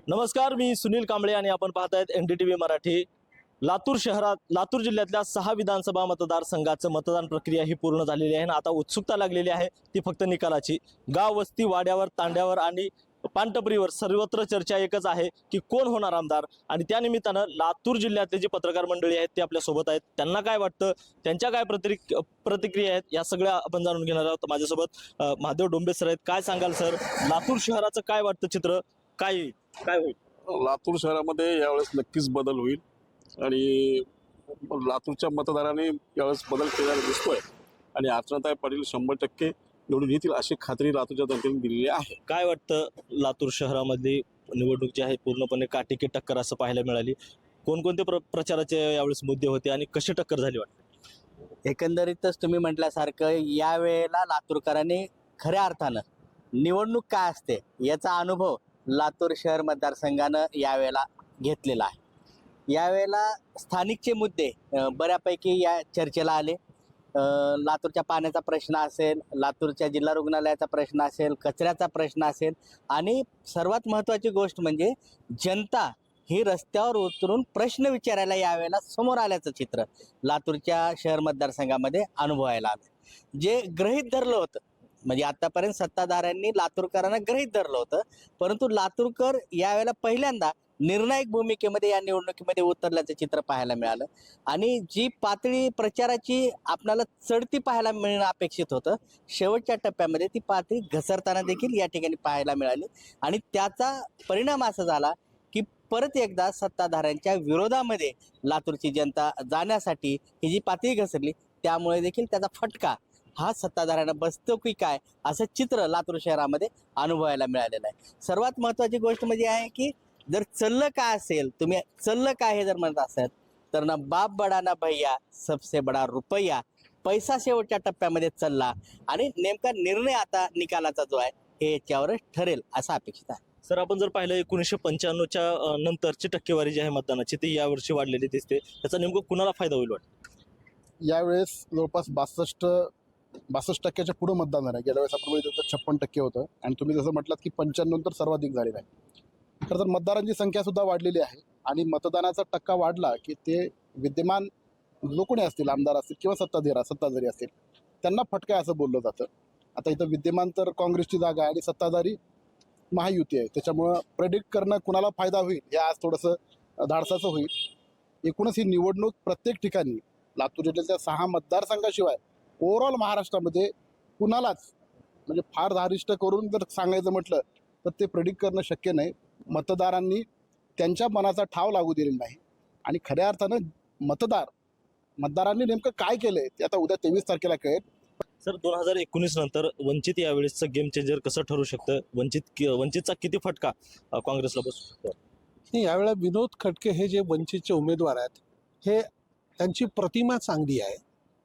नमस्कार, मी सुनील कांबळे आणि आपण पाहतायत NDTV मराठी। लातूर जिल्ह्यातल्या 6 विधानसभा मतदारसंघाचं मतदान प्रक्रिया ही पूर्ण झालेली आहे आणि आता उत्सुकता लागलेली आहे ती फक्त निकालाची। गाव वस्ती वाड्यावर तांड्यावर आणि पानटपरीवर सर्वत्र चर्चा एकच आहे की कोण होणार आमदार। आणि त्या निमित्तानं लातूर जिल्ह्यातले जे पत्रकार मंडळी आहेत ते आपल्या सोबत आहेत, त्यांना काय वाटतं, त्यांच्या काय प्रतिक्रिया आहेत, या सगळ्या आपण जाणून घेणार आहोत। माझ्यासोबत महादेव डोंबे सर आहेत। काय सांगाल सर, लातूर शहराचं काय वाटतं चित्र, काय होईल? लातूर शहरामध्ये यावेळेस नक्कीच बदल होईल आणि लातूरच्या मतदारांनी यावेळेस बदल केलेला दिसतोय आणि अर्चनाताई पाटील 100% निवडून येतील अशी खात्री लातूरच्या जनतेने दिलेली आहे। काय वाटतं, लातूर शहरामध्ये निवडणूक जी आहे पूर्णपणे काटेकी टक्कर असं पाहायला मिळाली। कोणकोणते प्रचाराचे यावेळेस मुद्दे होते आणि कशी टक्कर झाली वाटतं? एकंदरीतच तुम्ही म्हटल्यासारखं यावेळेला लातूरकरांनी खऱ्या अर्थानं निवडणूक काय असते याचा अनुभव लातूर शहर मतदारसंघानं यावेळेला घेतलेला आहे। यावेळेला स्थानिकचे मुद्दे बऱ्यापैकी या चर्चेला आले। लातूरच्या पाण्याचा प्रश्न असेल, लातूरच्या जिल्हा रुग्णालयाचा प्रश्न असेल, कचऱ्याचा प्रश्न असेल आणि सर्वात महत्त्वाची गोष्ट म्हणजे जनता ही रस्त्यावर उतरून प्रश्न विचारायला यावेळेला समोर आल्याचं चित्र लातूरच्या शहर मतदारसंघामध्ये अनुभवायला आलं। जे गृहीत धरलं होतं म्हणजे आतापर्यंत सत्ताधाऱ्यांनी लातूरकरांना गृहीत धरलं होतं, परंतु लातूरकर यावेळेला पहिल्यांदा निर्णायक भूमिकेमध्ये या निवडणुकीमध्ये उतरल्याचं चित्र पाहायला मिळालं आणि जी पातळी प्रचाराची आपल्याला चढती पाहायला मिळणं अपेक्षित होतं, शेवटच्या टप्प्यामध्ये ती पातळी घसरताना देखील या ठिकाणी पाहायला मिळाली आणि त्याचा परिणाम असा झाला की परत एकदा सत्ताधाऱ्यांच्या विरोधामध्ये लातूरची जनता जाण्यासाठी ही जी पातळी घसरली त्यामुळे देखील त्याचा फटका हा सत्ताधाऱ्यांना बसतो की काय असं चित्र लातूर शहरामध्ये अनुभवायला मिळालेलं आहे। सर्वात महत्त्वाची गोष्ट म्हणजे आहे की जर चललं काय असेल, तुम्ही चललं काय हे जर म्हणत असाल तर ना बाप बडा ना भैया सबसे बडा रुपया, पैसा शेवटच्या टप्प्यामध्ये चालला आणि नेमका निर्णय आता निकालाचा जो आहे हे याच्यावरच ठरेल असं अपेक्षित आहे। सर, आपण जर पाहिलं 1995च्या नंतरची टक्केवारी जी आहे मतदानाची ती यावर्षी वाढलेली दिसते, त्याचा नेमकं कुणाला फायदा होईल वाटतं? यावेळेस जवळपास 62% पुढे मतदान झालं आहे। गेल्या वेळेस आपण बघितलं तर 56% होतं आणि तुम्ही जसं म्हटलात की 95 नंतर सर्वाधिक झालेलं आहे। खरं तर मतदारांची संख्या सुद्धा वाढलेली आहे आणि मतदानाचा टक्का वाढला की ते विद्यमान जो कोणी असतील, आमदार असतील किंवा सत्ताधारी असतील, त्यांना फटका आहे असं बोललं जातं। आता इथं विद्यमान तर काँग्रेसची जागा आहे आणि सत्ताधारी महायुती आहे, त्याच्यामुळं प्रेडिक्ट करणं कुणाला फायदा होईल हे आज थोडंसं धाडसाचं होईल। एकूणच ही निवडणूक प्रत्येक ठिकाणी लातूर जिल्ह्याच्या 6 मतदारसंघाशिवाय ओव्हरऑल महाराष्ट्रामध्ये कुणालाच म्हणजे फार धारिष्ट करून जर सांगायचं म्हटलं तर ते प्रेडिक्ट करणं शक्य नाही। मतदारांनी त्यांच्या मनाचा ठाव लागू दिलेला नाही आणि खऱ्या अर्थानं मतदारांनी नेमकं काय केलंय ते आता उद्या 23 तारखेला कळेल। सर, 2019 नंतर वंचित यावेळेसचं गेम चेंजर कसं ठरू शकतं? वंचितचा किती फटका काँग्रेसला बसू शकतो? यावेळेला विनोद खटके हे जे वंचितचे उमेदवार आहेत हे त्यांची प्रतिमा चांगली आहे,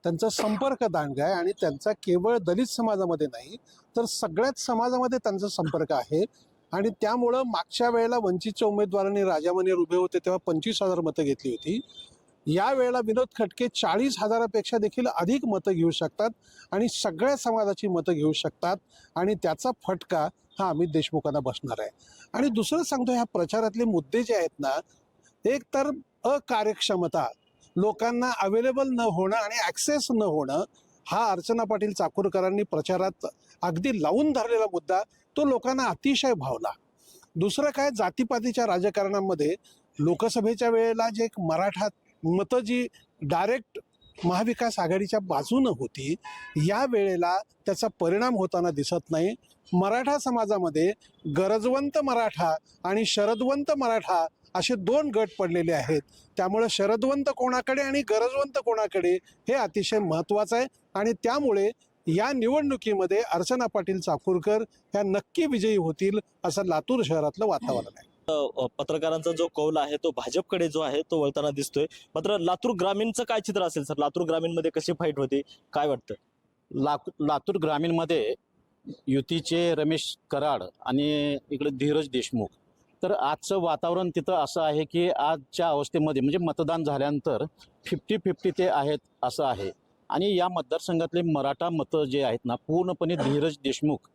त्यांचा संपर्क दांडगा आहे आणि त्यांचा केवळ दलित समाजामध्ये नाही तर सगळ्याच समाजामध्ये त्यांचा संपर्क आहे आणि त्यामुळं मागच्या वेळेला वंचितच्या उमेदवारांनी राजामनेर उभे होते तेव्हा 25,000 मतं घेतली होती। यावेळेला विनोद खटके 40,000पेक्षा देखील अधिक मतं घेऊ शकतात आणि सगळ्या समाजाची मतं घेऊ शकतात आणि त्याचा फटका हा अमित देशमुखांना बसणार आहे। आणि दुसरं सांगतो, ह्या प्रचारातले मुद्दे जे आहेत ना, एक तर अकार्यक्षमता, लोकांना अवेलेबल न होणं आणि ॲक्सेस न होणं, हा अर्चना पाटील चाकूरकरांनी प्रचारात अगदी लावून धरलेला मुद्दा तो लोकांना अतिशय भावला। दुसरं काय, जातीपातीच्या राजकारणामध्ये लोकसभेच्या वेळेला जे एक मराठा मतं जी डायरेक्ट महाविकास आघाडीच्या बाजूनं होती, या वेळेला त्याचा परिणाम होताना दिसत नाही। मराठा समाजामध्ये गरजवंत मराठा आणि शरदवंत मराठा असे 2 गट पडलेले आहेत, त्यामुळे शरदवंत कोणाकडे आणि गरजवंत कोणाकडे हे अतिशय महत्त्वाचं आहे आणि त्यामुळे या निवडणुकीमध्ये अर्चना पाटील चाकूरकर ह्या नक्की विजयी होतील असं लातूर शहरातलं वातावरण आहे। पत्रकारांचा जो कौल आहे तो भाजपकडे जो आहे तो वळताना दिसतोय, मात्र लातूर ग्रामीणचं काय चित्र असेल सर? लातूर ग्रामीणमध्ये कशी फाईट होते, काय वाटतं? लातूर ग्रामीणमध्ये युतीचे रमेश कराड आणि इकडे धीरज देशमुख, तर आजचं वातावरण तिथं असं आहे की आजच्या अवस्थेमध्ये म्हणजे मतदान झाल्यानंतर 50-50 ते आहेत असं आहे आणि या मतदारसंघातले मराठा मतं जे आहेत ना पूर्णपणे धीरज देशमुख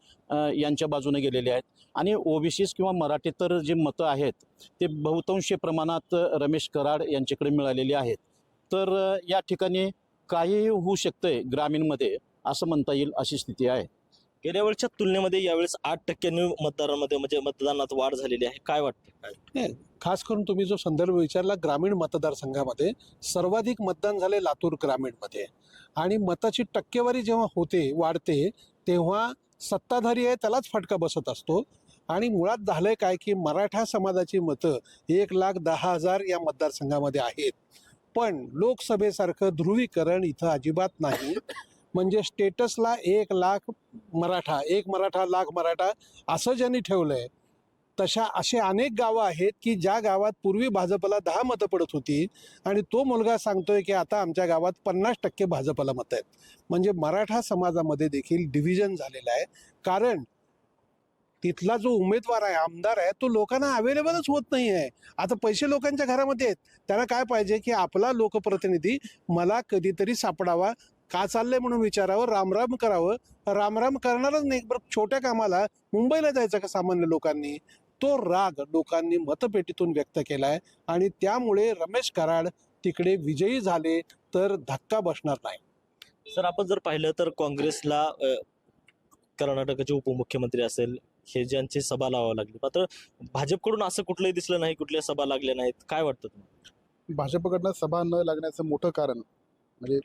यांच्या बाजूने गेलेले आहेत. आणि ओबीसीज किंवा मराठेतर जे मतं आहेत ते बहुतांशी प्रमाणात रमेश कराड यांच्याकडे मिळालेली आहेत. तर या ठिकाणी काहीही होऊ शकतंय ग्रामीणमध्ये असं म्हणता येईल अशी स्थिती आहे. गेल्या वेळच्या तुलनेमध्ये यावेळेस 8% मतदारांमध्ये म्हणजे मतदानात वाढ झालेली आहे. काय वाटतं? काय खास करून तुम्ही जो संदर्भ विचारला, ग्रामीण मतदारसंघामध्ये सर्वाधिक मतदान झाले लातूर ग्रामीणमध्ये. आणि मताची टक्केवारी जेव्हा वाढते तेव्हा सत्ताधारी आहे त्यालाच फटका बसत असतो. आणि मुळात झालंय काय की मराठा समाजाची मतं 1,10,000 या मतदारसंघामध्ये आहेत. पण लोकसभेसारखं ध्रुवीकरण इथं अजिबात नाही. म्हणजे स्टेटसला 1,00,000 मराठा, 1 मराठा लाख मराठा असं ज्यांनी ठेवलंय, असे अनेक गावं आहेत की ज्या गावात पूर्वी भाजपला 10 मतं पडत होती आणि तो मुलगा सांगतोय की आता आमच्या गावात 50% भाजपला मतं आहेत. म्हणजे मराठा समाजामध्ये देखील डिव्हिजन झालेलं आहे. कारण तिथला जो उमेदवार आहे, आमदार आहे, तो लोकांना अवेलेबलच होत नाही आहे. आता पैसे लोकांच्या घरामध्ये आहेत. त्यांना काय पाहिजे की आपला लोकप्रतिनिधी मला कधीतरी सापडावा, का चाललंय म्हणून विचारावं, रामराम करावं. रामराम करणारच नाही, बरं छोट्या कामाला मुंबईला जायचं का सामान्य लोकांनी? तो राग लोकांनी मतपेटीतून व्यक्त केलाय आणि त्यामुळे रमेश कराड तिकडे विजयी झाले तर धक्का बसणार नाही. सर, आपण जर पाहिलं तर काँग्रेसला कर्नाटकाचे उपमुख्यमंत्री असेल हे ज्यांची सभा लावावं लागली, मात्र भाजपकडून असं कुठलंही दिसलं नाही, कुठल्या सभा लागल्या नाहीत. काय वाटतं तुम्हाला? भाजपकडनं सभा न लागण्याचं मोठं कारण म्हणजे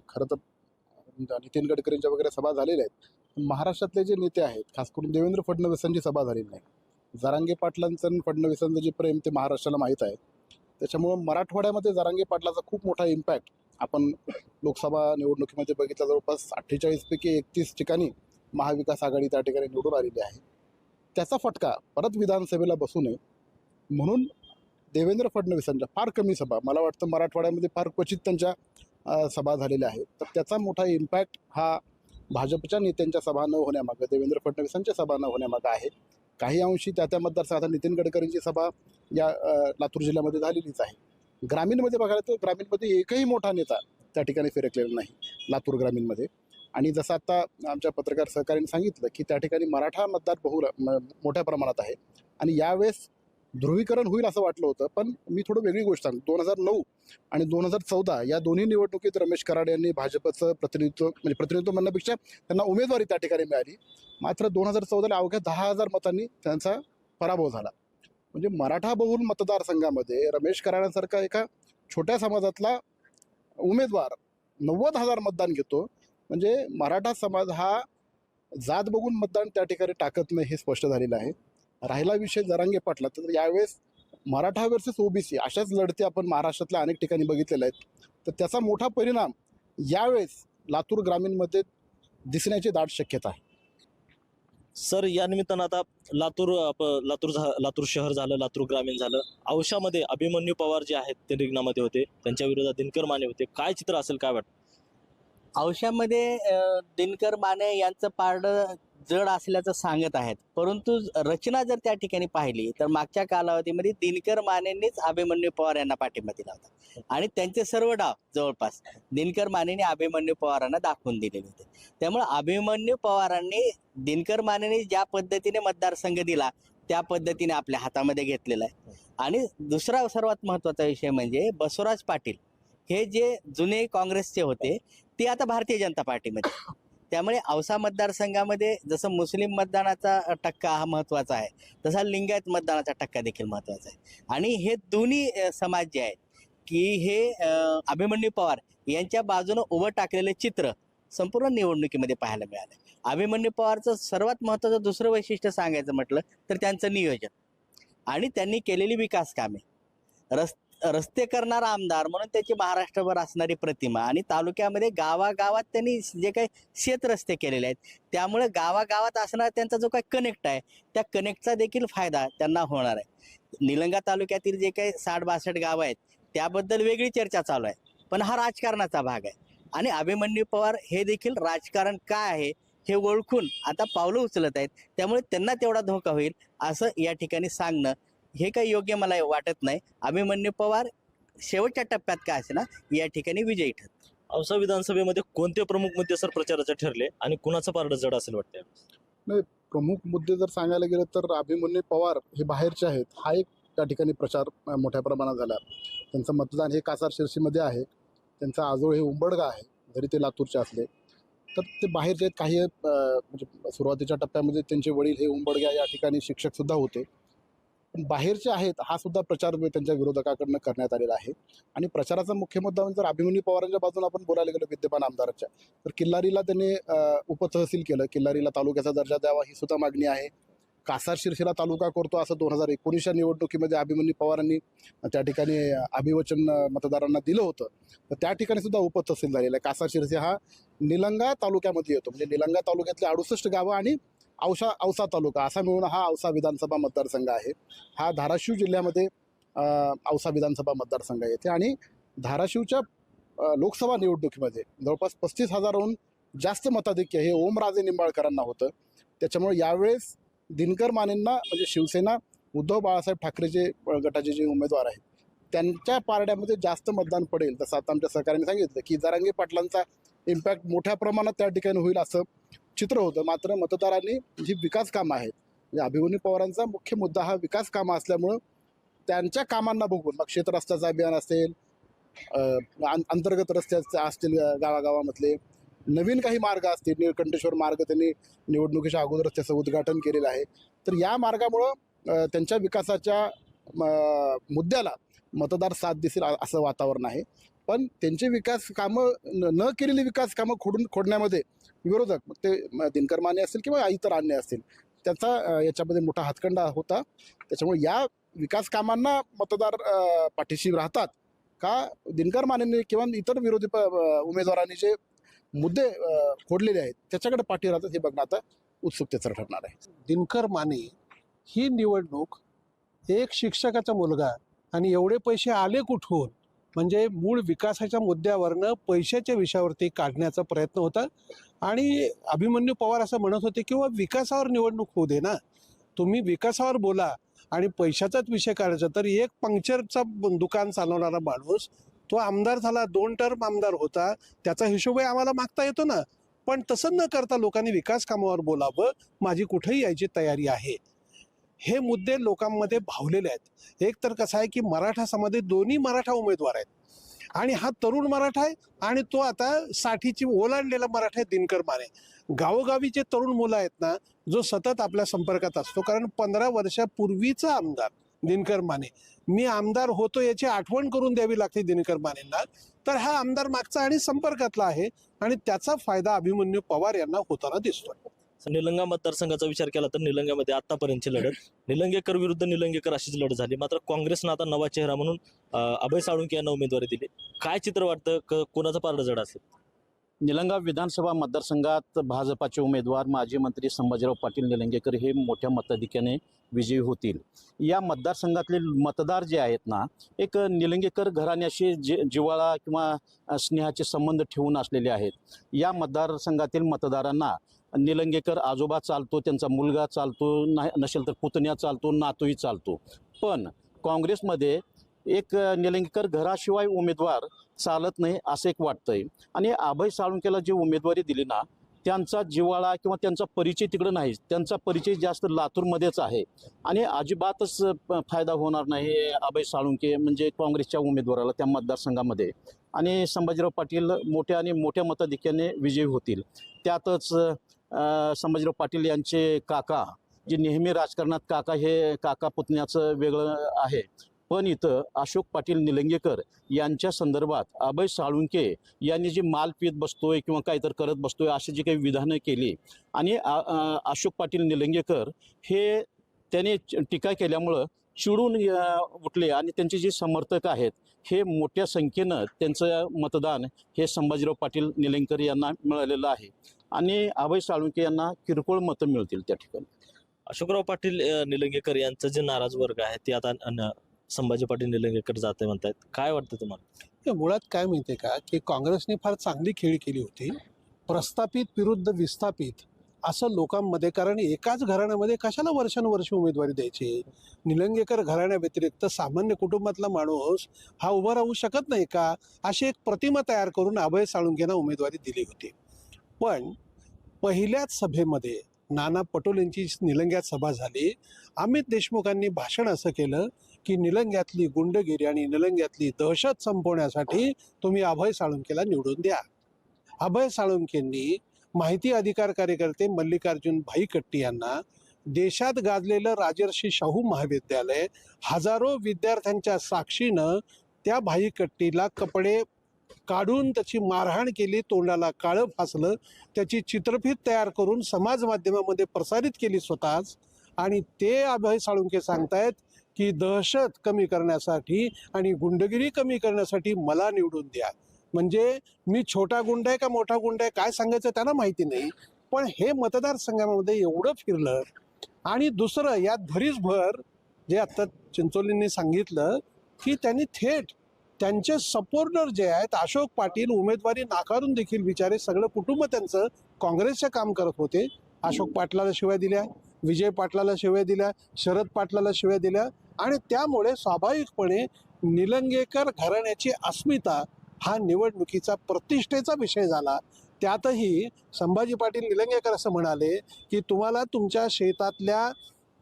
खरं तर नितीन गडकरींच्या वगैरे सभा झालेल्या आहेत. महाराष्ट्रातले जे नेते आहेत, खास करून देवेंद्र फडणवीसांची सभा झालेली नाही. जरांगे पाटलांचं आणि फडणवीसांचं जे प्रेम ते महाराष्ट्राला माहीत आहे. त्याच्यामुळं मराठवाड्यामध्ये जरांगे पाटलाचा खूप मोठा इम्पॅक्ट आपण लोकसभा निवडणुकीमध्ये बघितला. जवळपास 48 पैकी 31 ठिकाणी महाविकास आघाडी त्या ठिकाणी निवडून आलेली आहे. त्याचा फटका परत विधानसभेला बसू नये म्हणून देवेंद्र फडणवीसांच्या फार कमी सभा, मला वाटतं मराठवाड्यामध्ये फार क्वचित त्यांच्या सभा झालेल्या आहेत. तर त्याचा मोठा इम्पॅक्ट हा भाजपच्या नेत्यांच्या सभा न होण्यामागं, देवेंद्र फडणवीसांच्या सभा न होण्यामागं आहे. काही अंशी त्या मतदारसंघात आता नितीन गडकरींची सभा या लातूर जिल्ह्यामध्ये झालेलीच आहे. ग्रामीणमध्ये बघायला तर ग्रामीणमध्ये एकही मोठा नेता त्या ठिकाणी फिरकलेला नाही लातूर ग्रामीणमध्ये. आणि जसं आता आमच्या पत्रकार सहकाऱ्यांनी सांगितलं की त्या ठिकाणी मराठा मतदार मोठ्या प्रमाणात आहे. आणि यावेळेस ध्रुवीकरण होईल असं वाटलं होतं, पण मी थोडं वेगळी गोष्ट सांगतो. 2009 आणि 2014 या दोन्ही निवडणुकीत रमेश कराड यांनी भाजपचं प्रतिनिधित्व म्हणण्यापेक्षा त्यांना उमेदवारी त्या ठिकाणी मिळाली. मात्र 2014ला अवघ्या 10,000 मतांनी त्यांचा पराभव झाला. म्हणजे मराठा बहुल मतदारसंघामध्ये रमेश कराडांसारखा एका छोट्या समाजातला उमेदवार 90,000 मतदान घेतो. म्हणजे मराठा समाज हा जात बघून मतदान त्या ठिकाणी टाकत नाही हे स्पष्ट झालेलं आहे. राहिला विषय जरांगे पाटला, तर यावेळेस मराठा वर्सेस ओबीसी अशाच लढती आपण महाराष्ट्रातल्या अनेक ठिकाणी बघितलेल्या आहेत. तर त्याचा मोठा परिणाम यावेळेस लातूर ग्रामीणमध्ये दिसण्याची दाट शक्यता आहे. सर, या निमित्तानं आता लातूर शहर झालं, लातूर ग्रामीण झालं, औशामध्ये अभिमन्यू पवार जे आहेत ते रिंगणामध्ये होते, त्यांच्या विरोधात दिनकर माने होते. काय चित्र असेल, काय वाटतं? औशामध्ये दिनकर माने यांचं पारडं जड असल्याचं सांगत आहेत. परंतु रचना जर त्या ठिकाणी पाहिली तर मागच्या कालावधीमध्ये दिनकर मानेंनीच अभिमन्यू पवार यांना पाठिंबा दिला होता आणि त्यांचे सर्व डाव जवळपास दिनकर मानेंनी अभिमन्यू पवारांना दाखवून दिलेले होते. त्यामुळे अभिमन्यू पवारांनी दिनकर मानेंनी ज्या पद्धतीने मतदारसंघ दिला त्या पद्धतीने आपल्या हातामध्ये घेतलेला आहे. आणि दुसरा सर्वात महत्त्वाचा विषय म्हणजे बसवराज पाटील हे जे जुने काँग्रेसचे होते ते आता भारतीय जनता पार्टीमध्ये. त्यामुळे औसा मतदारसंघामध्ये जसं मुस्लिम मतदानाचा टक्का हा महत्त्वाचा आहे, तसा लिंगायत मतदानाचा टक्का देखील महत्त्वाचा आहे. आणि हे दोन्ही समाज जे आहेत की हे अभिमन्यू पवार यांच्या बाजूनं उभं टाकलेलं चित्र संपूर्ण निवडणुकीमध्ये पाहायला मिळालं. अभिमन्यू पवारचं सर्वात महत्त्वाचं दुसरं वैशिष्ट्य सांगायचं म्हटलं तर त्यांचं नियोजन आणि त्यांनी केलेली विकास कामे, रस्ते करणारा आमदार म्हणून त्याची महाराष्ट्रभर असणारी प्रतिमा आणि तालुक्यामध्ये गावागावात त्यांनी जे काही शेत रस्ते केलेले आहेत त्यामुळे गावागावात असणारा त्यांचा जो काही कनेक्ट आहे त्या कनेक्टचा देखील फायदा त्यांना होणार आहे. निलंगा तालुक्यातील जे काही 60-62 गावं आहेत त्याबद्दल वेगळी चर्चा चालू आहे, पण हा राजकारणाचा भाग आहे आणि अभिमन्यू पवार हे देखील राजकारण काय आहे हे ओळखून आता पावलं उचलत आहेत. त्यामुळे त्यांना तेवढा धोका होईल असं या ठिकाणी सांगणं हे काही योग्य मला वाटत नाही. अभिमन्यू पवार शेवटच्या टप्प्यात काय असे ना या ठिकाणी विजयी ठरतात. औसा विधानसभेमध्ये कोणते प्रमुख मुद्दे सर प्रचाराचे ठरले आणि कुणाचं पारडं जड असेल वाटतं? प्रमुख मुद्दे जर सांगायला गेले तर अभिमन्यू पवार हे बाहेरचे आहेत, हा एक त्या ठिकाणी प्रचार मोठ्या प्रमाणात झाला. त्यांचं मतदान हे कासार शिरसीमध्ये आहे, त्यांचा आजोळ हे उंबडगा आहे, जरी ते लातूरचे असले तर ते बाहेरचे आहेत. काही म्हणजे सुरुवातीच्या टप्प्यामध्ये त्यांचे वडील हे उंबडगा या ठिकाणी शिक्षक सुद्धा होते, पण बाहेरचे आहेत हा सुद्धा प्रचार त्यांच्या विरोधकाकडनं करण्यात आलेला आहे. आणि प्रचाराचा मुख्य मुद्दा म्हणजे जर अभिमन्यू पवारांच्या बाजून आपण बोलायला गेलो विद्यमान आमदाराच्या, तर किल्लारीला त्यांनी उपतहसील केलं, किल्लारीला तालुक्याचा दर्जा द्यावा ही सुद्धा मागणी आहे. कासार शिरसीला तालुका करतो असं 2019च्या निवडणुकीमध्ये अभिमन्यू पवारांनी त्या ठिकाणी अभिवचन मतदारांना दिलं होतं, तर त्या ठिकाणी सुद्धा उपतहसील झालेलं आहे. कासार शिरसी हा निलंगा तालुक्यामध्ये येतो, म्हणजे निलंगा तालुक्यातले 68 गावं आणि औसा तालुका असा मिळून हा औसा विधानसभा मतदारसंघ आहे. हा धाराशिव जिल्ह्यामध्ये औसा विधानसभा मतदारसंघ येते आणि धाराशिवच्या लोकसभा निवडणुकीमध्ये जवळपास 35,000हून जास्त मताधिक्य हे ओमराजे निंबाळकरांना होतं. त्याच्यामुळे यावेळेस दिनकर मानेंना म्हणजे शिवसेना उद्धव बाळासाहेब ठाकरेचे गटाचे जे उमेदवार आहेत त्यांच्या पारड्यामध्ये जास्त मतदान पडेल. तसं आता आमच्या सहकार्याने सांगितलं की जरांगे पाटलांचा इम्पॅक्ट मोठ्या प्रमाणात त्या ठिकाणी होईल असं चित्र होतं. मात्र मतदारांनी जी विकास कामं आहेत, म्हणजे अभिमन्यू पवारांचा मुख्य मुद्दा हा विकास कामं असल्यामुळं त्यांच्या कामांना बघून मग शेतरस्त्याचं अभियान असेल, अंतर्गत रस्ते असतील गावागावामधले, नवीन काही मार्ग असतील, निळकंठेश्वर मार्ग त्यांनी निवडणुकीच्या अगोदरच त्याचं उद्घाटन केलेलं आहे. तर या मार्गामुळं त्यांच्या विकासाच्या मुद्द्याला मतदार साथ देतील असं वातावरण आहे. पण त्यांचे विकास कामं न केलेली विकास कामं खोडण्यामध्ये विरोधक, मग ते दिनकर माने असतील किंवा इतर अन्य असतील, त्याचा याच्यामध्ये मोठा हातखंडा होता. त्याच्यामुळे या विकास कामांना मतदार पाठीशी राहतात का दिनकर मानेंनी किंवा इतर विरोधी उमेदवारांनी जे मुद्दे खोडलेले आहेत त्याच्याकडे पाठी राहतात हे बघणं आता उत्सुकतेचं ठरणार आहे. दिनकर माने ही निवडणूक एक शिक्षकाचा मुलगा आणि एवढे पैसे आले कुठून म्हणजे मूळ विकासाच्या मुद्द्यावरनं पैशाच्या विषयावरती काढण्याचा प्रयत्न होता. आणि अभिमन्यू पवार असं म्हणत होते किंवा विकासावर निवडणूक होऊ दे ना, तुम्ही विकासावर बोला आणि पैशाचाच विषय काढायचा. तर एक पंक्चरचा दुकान चालवणारा माणूस तो आमदार झाला, 2 टर्म आमदार होता, त्याचा हिशोबही आम्हाला मागता येतो ना. पण तसं न करता लोकांनी विकास कामावर बोलावं, माझी कुठेही यायची तयारी आहे. हे मुद्दे लोकांमध्ये भावलेले आहेत. एक तर कसं आहे की मराठा समाजात दोन्ही मराठा उमेदवार आहेत आणि हा तरुण मराठा आहे आणि तो आता 60ची ओलांडलेला मराठा आहे दिनकर माने. गावोगावी जे तरुण मुलं आहेत ना, जो सतत आपल्या संपर्कात असतो, कारण 15 वर्षापूर्वीचा आमदार दिनकर माने, मी आमदार होतो याची आठवण करून द्यावी लागते दिनकर मानेंना. तर हा आमदार मागचा आणि संपर्कातला आहे आणि त्याचा फायदा अभिमन्यू पवार यांना होताना दिसतोय. निलंगा मतदारसंघाचा विचार केला तर निलंग्यामध्ये आतापर्यंतची लढत निलंगेकर विरुद्ध निलंगेकर अशीच लढत झाली. मात्र काँग्रेसनं आता नवा चेहरा म्हणून अभय साळुंके यांना उमेदवारी दिली. काय चित्र वाटतं, कोणाचं पारडं जड असेल? निलंगा विधानसभा मतदारसंघात भाजपाचे उमेदवार माजी मंत्री संभाजीराव पाटील निलंगेकर हे मोठ्या मताधिक्याने विजयी होतील. या मतदारसंघातले मतदार जे आहेत ना, एक निलंगेकर घराण्याशी जिव्हाळा किंवा स्नेहाचे संबंध ठेवून असलेले आहेत. या मतदारसंघातील मतदारांना निलंगेकर आजोबा चालतो, त्यांचा मुलगा चालतो, नसेल तर पुतण्या चालतो, नातूही चालतो. पण काँग्रेसमध्ये एक निलंगेकर घराशिवाय उमेदवार चालत नाही असं एक वाटतंय. आणि अभय साळुंकेला जी उमेदवारी दिली ना, त्यांचा जिव्हाळा किंवा त्यांचा परिचय तिकडं नाही, त्यांचा परिचय जास्त लातूरमध्येच आहे आणि अजिबातच फायदा होणार नाही अभय साळुंके म्हणजे काँग्रेसच्या उमेदवाराला त्या मतदारसंघामध्ये. आणि संभाजीराव पाटील मोठ्या मताधिक्याने विजयी होतील. त्यातच संभाजीराव पाटील यांचे काका, जे नेहमी राजकारणात काका पुतण्याचं वेगळं आहे, पण इथं अशोक पाटील निलंगेकर यांच्या संदर्भात अभय साळुंके यांनी जी माल पीत बसतोय किंवा काहीतरी करत बसतोय अशी जी काही विधानं केली आणि अशोक पाटील निलंगेकर हे त्याने टीका केल्यामुळं चिडून उठले आणि त्यांचे जे समर्थक आहेत हे मोठ्या संख्येनं त्यांचं मतदान हे संभाजीराव पाटील निलंगेकर यांना मिळालेलं आहे आणि अभय साळुंके यांना किरकोळ मतं मिळतील त्या ठिकाणी. अशोकराव पाटील निलंगेकर यांचं जे नाराज वर्ग आहे ते आता संभाजी पाटील निलंगेकर जाते म्हणतायत. काय वाटतं तुम्हाला? मुळात काय माहितीये का की काँग्रेसने फार चांगली खेळी केली होती. प्रस्थापित विरुद्ध विस्थापित असं लोकांमध्ये, कारण एकाच घराण्यामध्ये कशाला वर्षानुवर्ष उमेदवारी द्यायची? निलंगेकर घराण्याव्यतिरिक्त सामान्य कुटुंबातला माणूस हा उभा राहू शकत नाही का? अशी एक प्रतिमा तयार करून अभय साळुंखेंना उमेदवारी दिली होती. पण पहिल्याच सभेमध्ये नाना पटोलेंची निलंग्यात सभा झाली. अमित देशमुखांनी भाषण असं केलं की निलंग्यातली गुंडगिरी आणि निलंग्यातली दहशत संपवण्यासाठी तुम्ही अभय साळुंखेला निवडून द्या. अभय साळुंखेंनी माहिती अधिकार कार्यकर्ते मल्लिकार्जुन भाईकट्टी यांना देशात गाजलेलं राजर्षी शाहू महाविद्यालय, हजारो विद्यार्थ्यांच्या साक्षीनं त्या भाईकट्टीला कपडे काढून त्याची मारहाण केली, तोंडाला काळं फासलं, त्याची चित्रफीत तयार करून समाज माध्यमामध्ये प्रसारित केली स्वतःच. आणि ते अभय साळुंखे सांगतायत की दहशत कमी करण्यासाठी आणि गुंडगिरी कमी करण्यासाठी मला निवडून द्या. म्हणजे मी छोटा गुंड आहे का मोठा गुंड आहे काय सांगायचं त्यांना माहिती नाही. पण हे मतदारसंघामध्ये एवढं फिरलं. आणि दुसरं यात भरीसभर जे आता चिंचोलींनी सांगितलं की त्यांनी थेट त्यांचे सपोर्टर जे आहेत अशोक पाटील उमेदवारी नाकारून देखील बिचारे सगळं कुटुंब त्यांचं काँग्रेसचं काम करत होते. अशोक पाटलाला शिव्या दिल्या, विजय पाटलाला शिव्या दिल्या, शरद पाटलाला शिव्या दिल्या. आणि त्यामुळे स्वाभाविकपणे निलंगेकर घराण्याची अस्मिता हा निवडणुकीचा प्रतिष्ठेचा विषय झाला. त्यातही संभाजी पाटील निलंगेकर असं म्हणाले की तुम्हाला तुमच्या शेतातल्या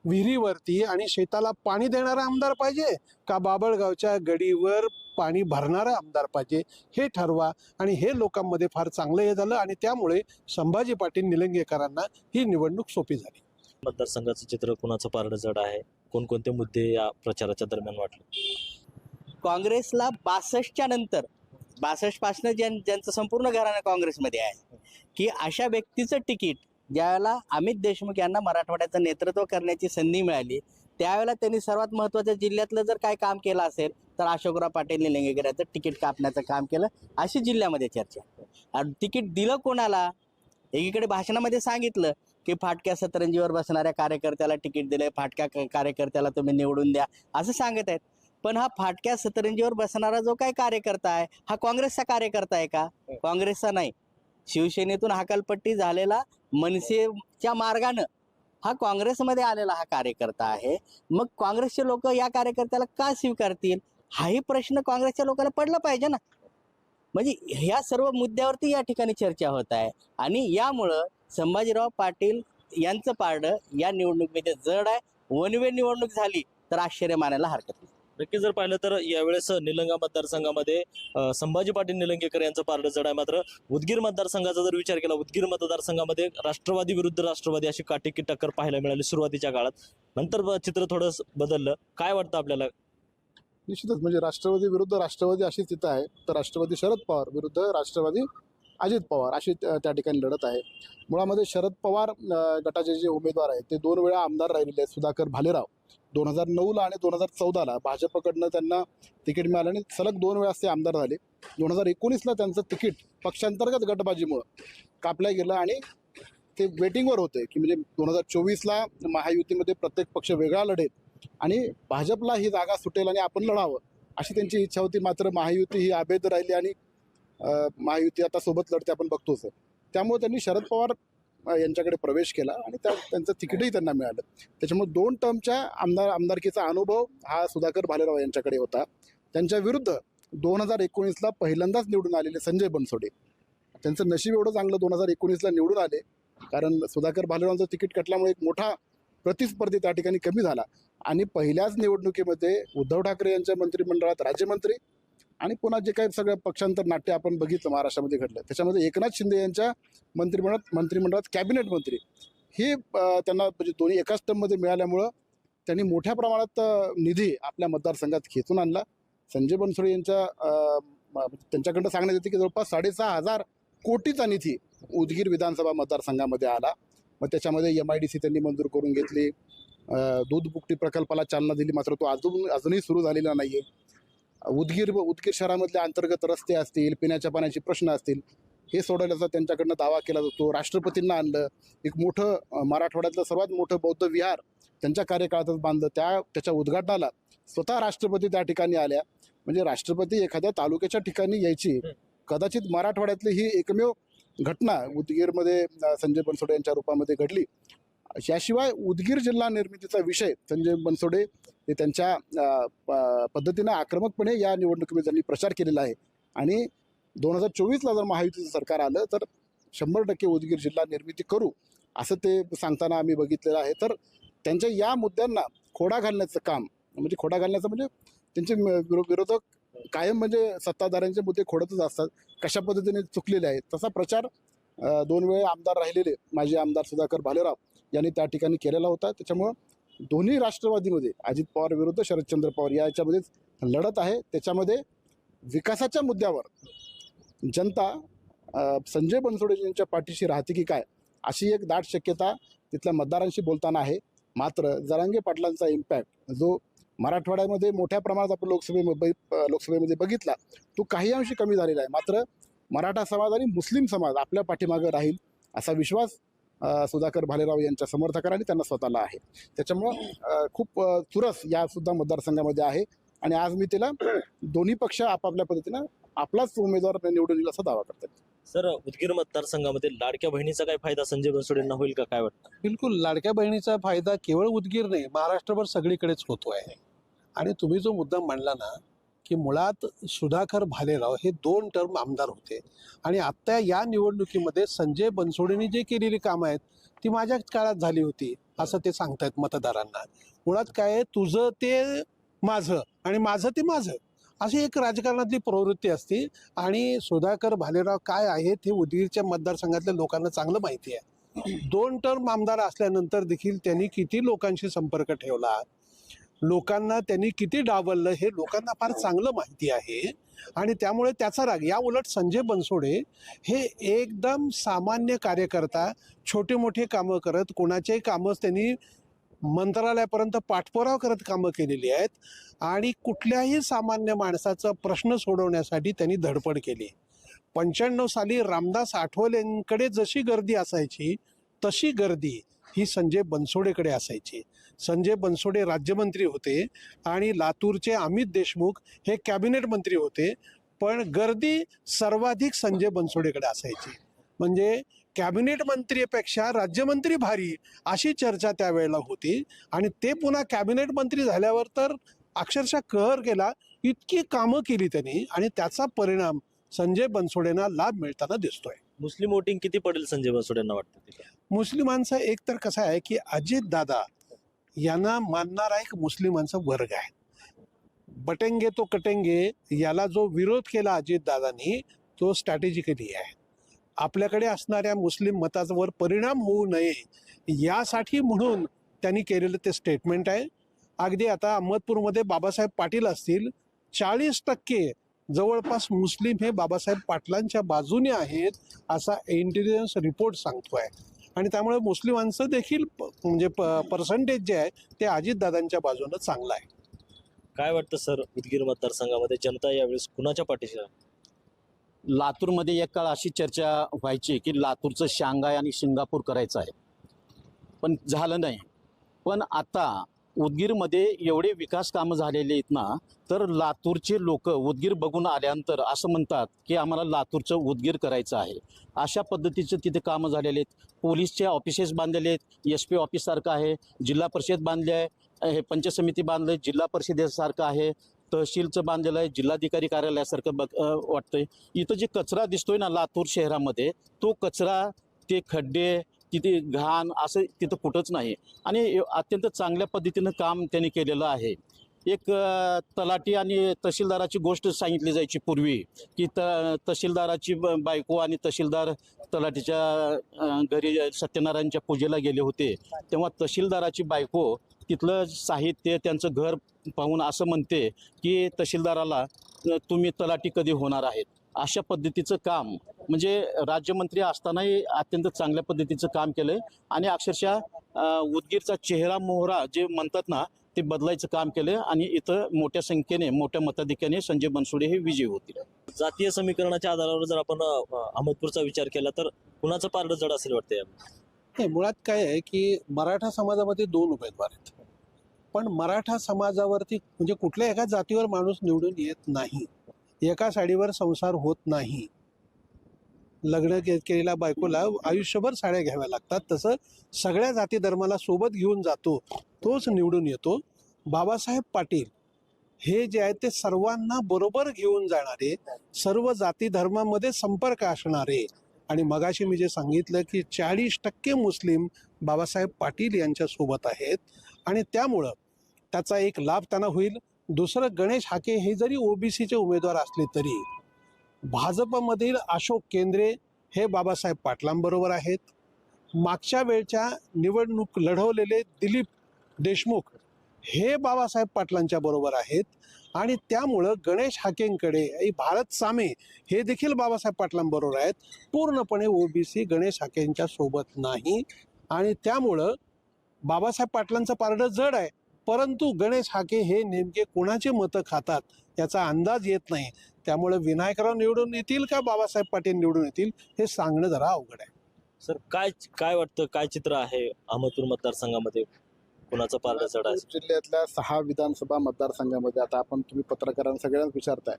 विहिरीवरती आणि शेताला पाणी देणारा आमदार पाहिजे का बाबळगावच्या गडीवर पाणी भरणारा आमदार पाहिजे, हे ठरवा. आणि हे लोकांमध्ये फार चांगलं हे झालं आणि त्यामुळे संभाजी पाटील निलंगेकरांना ही निवडणूक सोपी झाली. मतदारसंघाचं चित्र कुणाचं पारडं जड आहे? कोणकोणते मुद्दे या प्रचाराच्या दरम्यान वाटले? काँग्रेसला 62च्या नंतर 62 पासनं ज्यांचं संपूर्ण घराणं काँग्रेसमध्ये आहे की अशा व्यक्तीचं तिकीट ज्यावेळेला अमित देशमुख यांना मराठवाड्याचं नेतृत्व करण्याची संधी मिळाली त्यावेळेला त्यांनी सर्वात महत्त्वाच्या जिल्ह्यातलं जर काय काम केलं असेल तर अशोकराव पाटील निलंगेकर यांचं तिकीट कापण्याचं काम केलं अशी जिल्ह्यामध्ये चर्चा. आणि तिकीट दिलं कोणाला? एकीकडे भाषणामध्ये सांगितलं की फाटक्या सतरंजीवर बसणाऱ्या कार्यकर्त्याला तिकीट दिलंय, फाटक्या कार्यकर्त्याला तुम्ही निवडून द्या असं सांगत आहेत. पण हा फाटक्या सतरंजीवर बसणारा जो काय कार्यकर्ता आहे हा काँग्रेसचा कार्यकर्ता आहे का? काँग्रेसचा नाही. शिवसेनेतून हकालपट्टी झालेला मनसेच्या मार्गानं हा काँग्रेसमध्ये आलेला हा कार्यकर्ता आहे. मग काँग्रेसचे लोक या कार्यकर्त्याला का स्वीकारतील हाही प्रश्न काँग्रेसच्या लोकांना पडला पाहिजे ना. म्हणजे ह्या सर्व मुद्द्यावरती या ठिकाणी चर्चा होत आहे. आणि यामुळं संभाजीराव पाटील यांचं पारडं या निवडणुकीमध्ये जड आहे. वन वे निवडणूक झाली तर आश्चर्य मानायला हरकत नाही. नक्की जर पाहिलं तर यावेळेस निलंगा मतदारसंघामध्ये संभाजी पाटील निलंगेकर यांचं पारडं जड आहे. मात्र उदगीर मतदारसंघाचा जर विचार केला, उदगीर मतदारसंघामध्ये राष्ट्रवादी विरुद्ध राष्ट्रवादी अशी काटेकी टक्कर पाहायला मिळाली सुरुवातीच्या काळात. नंतर चित्र थोडं बदललं. काय वाटतं आपल्याला? निश्चितच म्हणजे राष्ट्रवादी विरुद्ध राष्ट्रवादी अशी स्थिती आहे. तर राष्ट्रवादी शरद पवार विरुद्ध राष्ट्रवादी अजित पवार अशी त्या ठिकाणी लढत आहे. मुळामध्ये शरद पवार गटाचे जे उमेदवार आहेत ते 2 वेळा आमदार राहिलेले आहेत. सुधाकर भालेराव 2009ला आणि 2014ला भाजपकडनं त्यांना तिकीट मिळालं आणि सलग 2 वेळा ते आमदार झाले. 2019ला त्यांचं तिकीट पक्षांतर्गत गटबाजीमुळं कापलं गेलं आणि ते वेटिंगवर होते की म्हणजे 2024ला महायुतीमध्ये प्रत्येक पक्ष वेगळा लढेल आणि भाजपला ही जागा सुटेल आणि आपण लढावं अशी त्यांची इच्छा होती. मात्र महायुती ही अभेद राहिली आणि महायुती आता सोबत लढते आपण बघतोच. त्यामुळे त्यांनी शरद पवार यांच्याकडे प्रवेश केला आणि त्यांचं तिकीटही त्यांना मिळालं. त्याच्यामुळे 2 टर्मच्या आमदारकीचा अनुभव हा सुधाकर भालेराव यांच्याकडे होता. त्यांच्या विरुद्ध 2019ला पहिल्यांदाच निवडून आलेले संजय बनसोडे, त्यांचं नशीब एवढं चांगलं 2019ला निवडून आले कारण सुधाकर भालेरावांचं तिकीट कटल्यामुळे एक मोठा प्रतिस्पर्धी त्या ठिकाणी कमी झाला. आणि पहिल्याच निवडणुकीमध्ये उद्धव ठाकरे यांच्या मंत्रिमंडळात राज्यमंत्री आणि पुन्हा जे काही सगळं पक्षांतर नाट्य आपण बघितलं महाराष्ट्रामध्ये घडलं त्याच्यामध्ये एकनाथ शिंदे यांच्या मंत्रिमंडळात कॅबिनेट मंत्री हे त्यांना म्हणजे दोन्ही एकाच टर्ममध्ये मिळाल्यामुळं त्यांनी मोठ्या प्रमाणात निधी आपल्या मतदारसंघात खेचून आणला. संजय बनसोडे त्यांच्याकडनं सांगण्यात येते की जवळपास 6,500 कोटीचा निधी उदगीर विधानसभा मतदारसंघामध्ये आला. मग त्याच्यामध्ये MIDC त्यांनी मंजूर करून घेतली, दूध बुकटी प्रकल्पाला चालना दिली, मात्र तो अजूनही सुरू झालेला नाही आहे. उदगीर शहरामधले अंतर्गत रस्ते असतील, पिण्याच्या पाण्याचे प्रश्न असतील हे सोडवण्याचा त्यांच्याकडनं दावा केला जातो. राष्ट्रपतींना आणलं, एक मोठं मराठवाड्यातलं सर्वात मोठं बौद्ध विहार त्यांच्या कार्यकाळातच बांधलं. त्याच्या उद्घाटनाला स्वतः राष्ट्रपती त्या ठिकाणी आल्या. म्हणजे राष्ट्रपती एखाद्या तालुक्याच्या ठिकाणी यायची कदाचित मराठवाड्यातली ही एकमेव घटना उदगीरमध्ये संजय बनसोडे यांच्या रूपामध्ये घडली. याशिवाय उदगीर जिल्हा निर्मितीचा विषय संजय बनसोडे हे त्यांच्या पद्धतीनं आक्रमकपणे या निवडणुकीमध्ये त्यांनी प्रचार केलेला आहे. आणि 2024ला जर महायुतीचं सरकार आलं तर 100% उदगीर जिल्हा निर्मिती करू असं ते सांगताना आम्ही बघितलेलं आहे. तर त्यांच्या या मुद्द्यांना खोडा घालण्याचं काम म्हणजे खोडा घालण्याचं म्हणजे त्यांचे विरोधक कायम म्हणजे सत्ताधाऱ्यांचे मुद्दे खोडतच असतात, कशा पद्धतीने चुकलेले आहेत. तसा प्रचार 2 वेळा आमदार राहिलेले माजी आमदार सुधाकर भालेराव यांनी त्या ठिकाणी केलेला होता. त्याच्यामुळं दोन्ही राष्ट्रवादीमध्ये अजित पवार विरुद्ध शरदचंद्र पवार याच्यामध्येच लढत आहे. त्याच्यामध्ये विकासाच्या मुद्द्यावर जनता संजय बनसोडेजींच्या पाठीशी राहते की काय अशी एक दाट शक्यता तिथल्या मतदारांशी बोलताना आहे. मात्र जरांगे पाटलांचा इम्पॅक्ट जो मराठवाड्यामध्ये मोठ्या प्रमाणात आपण लोकसभेमध्ये बघितला तो काही अंशी कमी झालेला आहे. मात्र मराठा समाज आणि मुस्लिम समाज आपल्या पाठीमागे राहील असा विश्वास सुधाकर भालेराव यांच्या समर्थकांनी त्यांना स्वतःला आहे. त्याच्यामुळं खूप चुरस या सुद्धा मतदारसंघामध्ये आहे. आणि आज मी तिला दोन्ही पक्ष आपापल्या पद्धतीनं आपलाच उमेदवार निवडून येईल असा दावा करतात. सर, उदगीर मतदारसंघामध्ये लाडक्या बहिणीचा काय फायदा संजय बनसोडेंना होईल का, काय वाटतं? बिलकुल लाडक्या बहिणीचा फायदा केवळ उदगीर नाही, महाराष्ट्रभर सगळीकडेच होतो आहे. आणि तुम्ही जो मुद्दा मांडला ना की मुळात सुधाकर भालेराव हे 2 टर्म आमदार होते आणि आत्ता या निवडणुकीमध्ये संजय बनसोडेंनी जे केलेली कामं आहेत ती माझ्या काळात झाली होती असं ते सांगतायत मतदारांना. मुळात काय आहे, तुझं ते माझं आणि माझं ते माझं अशी एक राजकारणातली प्रवृत्ती असते. आणि सुधाकर भालेराव काय आहेत हे उदगीरच्या मतदारसंघातल्या लोकांना चांगलं माहिती आहे. 2 टर्म आमदार असल्यानंतर देखील त्यांनी किती लोकांशी संपर्क ठेवला, लोकांना त्यांनी किती डावललं हे लोकांना फार चांगलं माहिती आहे. आणि त्यामुळे त्याचा राग. या उलट संजय बनसोडे हे एकदम सामान्य कार्यकर्ता, छोटे मोठे कामं करत, कोणाचेही कामं त्यांनी मंत्रालयापर्यंत पाठपुरावा करत कामं केलेली आहेत. आणि कुठल्याही सामान्य माणसाचा प्रश्न सोडवण्यासाठी त्यांनी धडपड केली. 95 साली रामदास आठवलेंकडे जशी गर्दी असायची तशी गर्दी ही संजय बनसोडेकडे असायची. संजय बनसोडे राज्यमंत्री होते आणि लातूरचे अमित देशमुख हे कॅबिनेट मंत्री होते, पण गर्दी सर्वाधिक संजय बनसोडेकडे असायची. म्हणजे कॅबिनेट मंत्रीपेक्षा राज्यमंत्री भारी अशी चर्चा त्यावेळेला होती. आणि ते पुन्हा कॅबिनेट मंत्री झाल्यावर तर अक्षरशः कहर केला, इतकी कामं केली त्यांनी आणि त्याचा परिणाम संजय बनसोडेंना लाभ मिळताना दिसतोय. मुस्लिम वोटिंग किती पडेल संजय बनसोडेंना वाटतं? मुस्लिमांचा एक तर कसं आहे की अजित दादा यांना मानणारा एक मुस्लिमांचा वर्ग आहे. बटेंगे तो कटेंगे याला जो विरोध केला अजित दादांनी तो स्ट्रॅटेजिकली आहे. आपल्याकडे असणाऱ्या मुस्लिम मतावर परिणाम होऊ नये यासाठी म्हणून त्यांनी केलेलं ते स्टेटमेंट आहे. अगदी आता अहमदपूरमध्ये बाबासाहेब पाटील असतील, 40% जवळपास मुस्लिम हे बाबासाहेब पाटलांच्या बाजूने आहेत असा इंटेलिजन्स रिपोर्ट सांगतोय. आणि त्यामुळे मुस्लिमांचं देखील म्हणजे पर्सेंटेज जे आहे ते अजितदादांच्या बाजूनं चांगलं आहे. काय वाटतं सर, उदगीर मतदारसंघामध्ये जनता यावेळेस कुणाच्या पाठीशी आहे? लातूरमध्ये एक काळ अशी चर्चा व्हायची की लातूरचं शांघाय आणि सिंगापूर करायचं आहे, पण झालं नाही. पण आता उदगीरमध्ये एवढे विकास कामं झालेले आहेत ना, तर लातूरचे लोक उदगीर बघून आल्यानंतर असं म्हणतात की आम्हाला लातूरचं उदगीर करायचं आहे. अशा पद्धतीचं तिथे कामं झालेले आहेत. पोलीसचे ऑफिसेस बांधलेले आहेत, SP ऑफिससारखं आहे, जिल्हा परिषद बांधले आहे, हे पंचसमिती बांधले, जिल्हा परिषदेसारखं आहे, तहसीलचं बांधलेलं आहे, जिल्हाधिकारी कार्यालयासारखं वाटतंय. इथं जे कचरा दिसतोय ना लातूर शहरामध्ये, तो कचरा, ते खड्डे, तिथे घाण असं तिथं कुठंच नाही. आणि अत्यंत चांगल्या पद्धतीनं काम त्यांनी केलेलं आहे. एक तलाठी आणि तहसीलदाराची गोष्ट सांगितली जायची पूर्वी की तहसीलदाराची बायको आणि तहसीलदार तलाठीच्या घरी सत्यनारायणच्या पूजेला गेले होते, तेव्हा तहसीलदाराची बायको तिथलं साहित्य त्यांचं घर पाहून असं म्हणते की तहसीलदाराला तुम्ही तलाठी कधी होणार आहेत. अशा पद्धतीचं काम म्हणजे राज्यमंत्री असतानाही अत्यंत चांगल्या पद्धतीचं काम केलंय. आणि अक्षरशः उदगीरचा चेहरा मोहरा जे म्हणतात ना ते बदलायचं काम केलं. आणि इथं मोठ्या संख्येने मोठ्या मताधिक्याने संजय बनसोडे हे विजयी होतील. जातीय समीकरणाच्या आधारावर जर आपण अहमदपूरचा विचार केला तर कुणाचं पारडं जड असेल वाटतंय? हे मुळात काय आहे की मराठा समाजामध्ये 2 उमेदवार आहेत, पण मराठा समाजावरती म्हणजे कुठल्या एका जातीवर माणूस निवडून येत नाही, एका साडीवर संसार होत नाही. लग्न केलेल्या बायकोला आयुष्यभर साड्या घ्याव्या लागतात, तसं सगळ्या जाती धर्माला सोबत घेऊन जातो तोच निवडून येतो. बाबासाहेब पाटील हे जे आहेत ते सर्वांना बरोबर घेऊन जाणारे, सर्व जाती धर्मामध्ये संपर्क असणारे, आणि मगाशी मी जे सांगितलं की 40% मुस्लिम बाबासाहेब पाटील यांच्या सोबत आहेत, आणि त्यामुळं त्याचा एक लाभ त्यांना होईल. दुसरं, गणेश हाके हे जरी ओबीसीचे उमेदवार असले तरी भाजपमधील अशोक केंद्रे हे बाबासाहेब पाटलांबरोबर आहेत. मागच्या वेळच्या निवडणूक लढवलेले दिलीप देशमुख हे बाबासाहेब पाटलांच्या बरोबर आहेत, आणि त्यामुळं गणेश हाकेंकडे भारत सामे हे देखील बाबासाहेब पाटलांबरोबर आहेत. पूर्णपणे ओबीसी गणेश हाकेंच्या सोबत नाही, आणि त्यामुळं बाबासाहेब पाटलांचं पारडं जड आहे, परंतु गणेश हाके हे नेमके कोणाचे मतं खातात याचा अंदाज येत नाही. त्यामुळे विनायकराव निवडून येतील का बाबासाहेब पाटील निवडून येतील हे सांगणं जरा अवघड आहे. सर, काय वाटतं, काय चित्र आहे अहमदपूर मतदारसंघामध्ये, कुणाचं पारडं चढ आहे? जिल्ह्यातल्या 6 विधानसभा मतदारसंघामध्ये आता आपण तुम्ही सगळ्यांना विचारताय,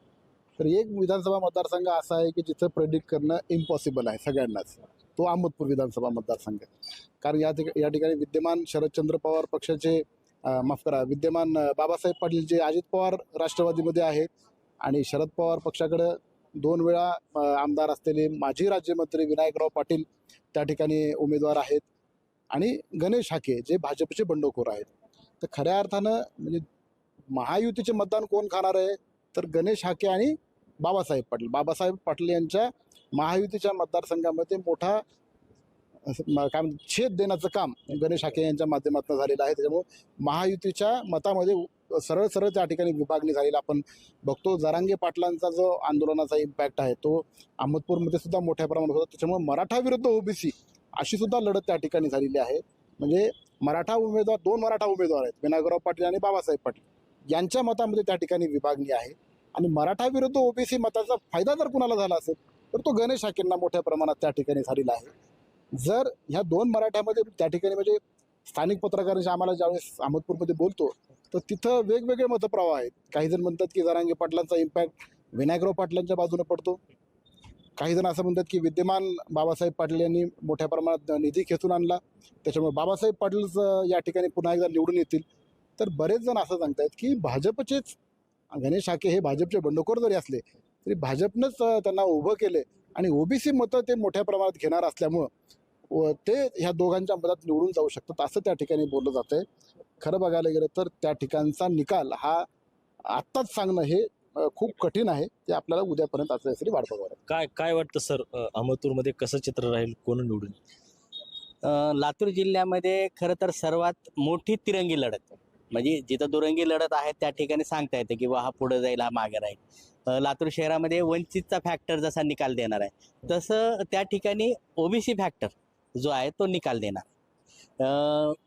तर एक विधानसभा मतदारसंघ असा आहे की जिथं प्रेडिक्ट करणं इम्पॉसिबल आहे सगळ्यांनाच, तो अहमदपूर विधानसभा मतदारसंघ. कारण या ठिकाणी विद्यमान शरदचंद्र पवार पक्षाचे विद्यमान बाबासाहेब पाटील जे अजित पवार राष्ट्रवादीमध्ये आहेत, आणि शरद पवार पक्षाकडे 2 वेळा आमदार असलेले माजी राज्यमंत्री विनायकराव पाटील त्या ठिकाणी उमेदवार आहेत, आणि गणेश हाके जे भाजपचे बंडखोर आहेत. तर खऱ्या अर्थानं म्हणजे महायुतीचे मतदान कोण खाणार आहे, तर गणेश हाके आणि बाबासाहेब पाटील यांच्या महायुतीच्या मतदारसंघामध्ये मोठा काय म्हणतात छेद देण्याचं काम गणेश हाके यांच्या माध्यमातून झालेलं आहे. त्याच्यामुळे महायुतीच्या मतामध्ये सरळ त्या ठिकाणी विभागणी झालेली आपण बघतो. जरांगे पाटलांचा जो आंदोलनाचा इम्पॅक्ट आहे तो अहमदपूरमध्ये सुद्धा मोठ्या प्रमाणात होता. त्याच्यामुळे मराठा विरुद्ध ओबीसी अशी सुद्धा लढत त्या ठिकाणी झालेली आहे. म्हणजे 2 मराठा उमेदवार आहेत, विनायकराव पाटील आणि बाबासाहेब पाटील यांच्या मतामध्ये त्या ठिकाणी विभागणी आहे. आणि मराठा विरुद्ध ओबीसी मताचा फायदा जर कुणाला झाला असेल तर तो गणेश हाकेंना मोठ्या प्रमाणात त्या ठिकाणी झालेला आहे. जर ह्या 2 मराठ्यामध्ये त्या ठिकाणी म्हणजे स्थानिक पत्रकारांशी आम्हाला ज्यावेळेस अहमदपूरमध्ये बोलतो तर तिथं वेगवेगळे मतप्रवाह आहेत. काही जण म्हणतात की जरांगे पाटलांचा इम्पॅक्ट विनायकराव पाटलांच्या बाजूने पडतो, काही जण असं म्हणतात की विद्यमान बाबासाहेब पाटील यांनी मोठ्या प्रमाणात निधी खेचून आणला, त्याच्यामुळे बाबासाहेब पाटीलच या ठिकाणी पुन्हा एकदा निवडून येतील. तर बरेच जण असं सांगतायत की भाजपचेच गणेश हाके हे भाजपचे बंडखोर जरी असले तरी भाजपनंच त्यांना उभं केले, आणि ओबीसी मतं ते मोठ्या प्रमाणात घेणार असल्यामुळं ते ह्या दोघांच्या मतात निवडून जाऊ शकतात असं त्या ठिकाणी बोललं जात आहे. खरं बघायला गेलं तर त्या ठिकाणचा निकाल हा आत्ताच सांगणं हे खूप कठीण आहे. ते आपल्याला उद्यापर्यंत असं वाट बघावं लागेल. काय वाटतं सर, अहमदपूरमध्ये कसं चित्र राहील, कोण निवडून? लातूर जिल्ह्यामध्ये खरं तर सर्वात मोठी तिरंगी लढत, म्हणजे जिथं दुरंगी लढत आहे त्या ठिकाणी सांगता येतं की हा पुढे जाईल, हा मागे राहील. लातूर शहरामध्ये वंचितचा फॅक्टर जसा निकाल देणार आहे तसं त्या ठिकाणी ओबीसी फॅक्टर जो आहे तो निकाल देणार.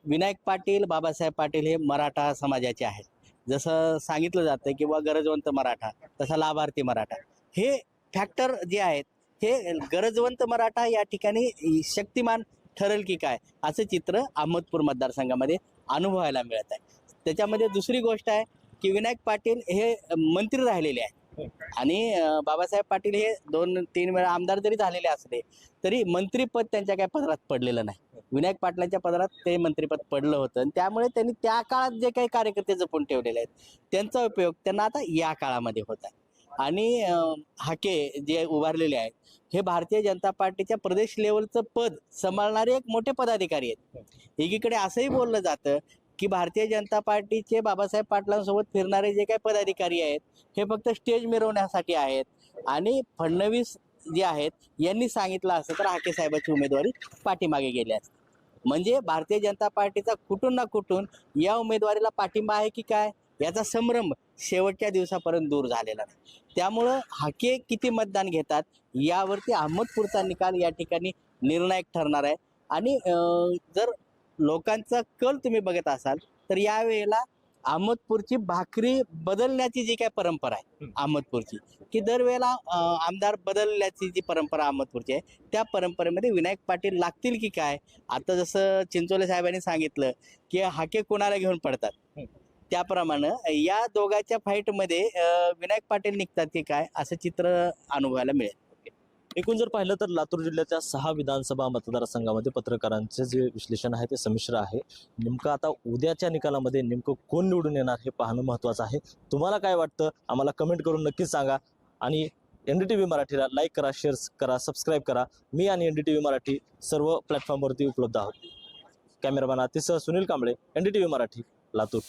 विनायक पाटील, बाबासाहेब पाटील हे मराठा समाजाचे आहेत. जसं सांगितलं जातं की गरजवंत मराठा तसा लाभार्थी मराठा, हे फॅक्टर जे आहेत हे गरजवंत मराठा या ठिकाणी शक्तिमान ठरेल की काय असं चित्र अहमदपूर मतदारसंघामध्ये अनुभवायला मिळत आहे. त्याच्यामध्ये दुसरी गोष्ट आहे की विनायक पाटील हे मंत्री राहिलेले आहेत, आणि बाबासाहेब पाटील हे 2-3 वेळा आमदार जरी झालेले असले तरी मंत्रीपद त्यांच्या काय पदरात पडलेलं नाही. विनायक पाटलांच्या पदरात ते मंत्रीपद पडलं होतं, आणि त्यामुळे त्यांनी त्या काळात जे काही कार्यकर्ते जपून ठेवलेले आहेत त्यांचा उपयोग त्यांना आता या काळामध्ये होत आहे. आणि हाके जे उभारलेले आहेत हे भारतीय जनता पार्टीच्या प्रदेश लेवलचं पद सांभाळणारे एक मोठे पदाधिकारी आहेत. एकीकडे असंही बोललं जातं की भारतीय जनता पार्टीचे बाबासाहेब पाटलांसोबत फिरणारे जे काही पदाधिकारी आहेत हे फक्त स्टेज मिरवण्यासाठी आहेत, आणि फडणवीस जे आहेत यांनी सांगितलं असतं तर हाके साहेबांची उमेदवारी पाठीमागे गेली असते. म्हणजे भारतीय जनता पार्टीचा कुठून ना कुठून या उमेदवारीला पाठिंबा आहे की काय याचा संभ्रम शेवटच्या दिवसापर्यंत दूर झालेला नाही. त्यामुळं हाके किती मतदान घेतात यावरती अहमदपूरचा निकाल या ठिकाणी निर्णायक ठरणार आहे. आणि जर लोकांचा कल तुम्ही बघत असाल तर यावेळेला अहमदपूरची भाकरी बदलण्याची जी काय परंपरा आहे अहमदपूरची, की दरवेळेला आमदार बदलण्याची जी परंपरा अहमदपूरची आहे त्या परंपरेमध्ये विनायक पाटील लागतील की काय. आता जसं चिंचोले साहेबांनी सांगितलं की हाके कोणाला घेऊन पडतात, त्याप्रमाणे या दोघांच्या फाईटमध्ये विनायक पाटील निघतात की काय असं चित्र अनुभवायला मिळेल. एकूण जर पाहिलं तर लातूर जिल्ह्याच्या 6 विधानसभा मतदारसंघामध्ये पत्रकारांचे जे विश्लेषण आहे ते संमिश्र आहे. नेमकं आता उद्याच्या निकालामध्ये नेमकं कोण निवडून येणार हे पाहणं महत्त्वाचं आहे. तुम्हाला काय वाटतं आम्हाला कमेंट करून नक्कीच सांगा आणि NDTV मराठीला लाईक करा, शेअर करा, सबस्क्राईब करा. मी आणि NDTV मराठी सर्व प्लॅटफॉर्मवरती उपलब्ध आहोत. कॅमेरामॅन आतिशसह सुनील कांबळे, NDTV मराठी, लातूर.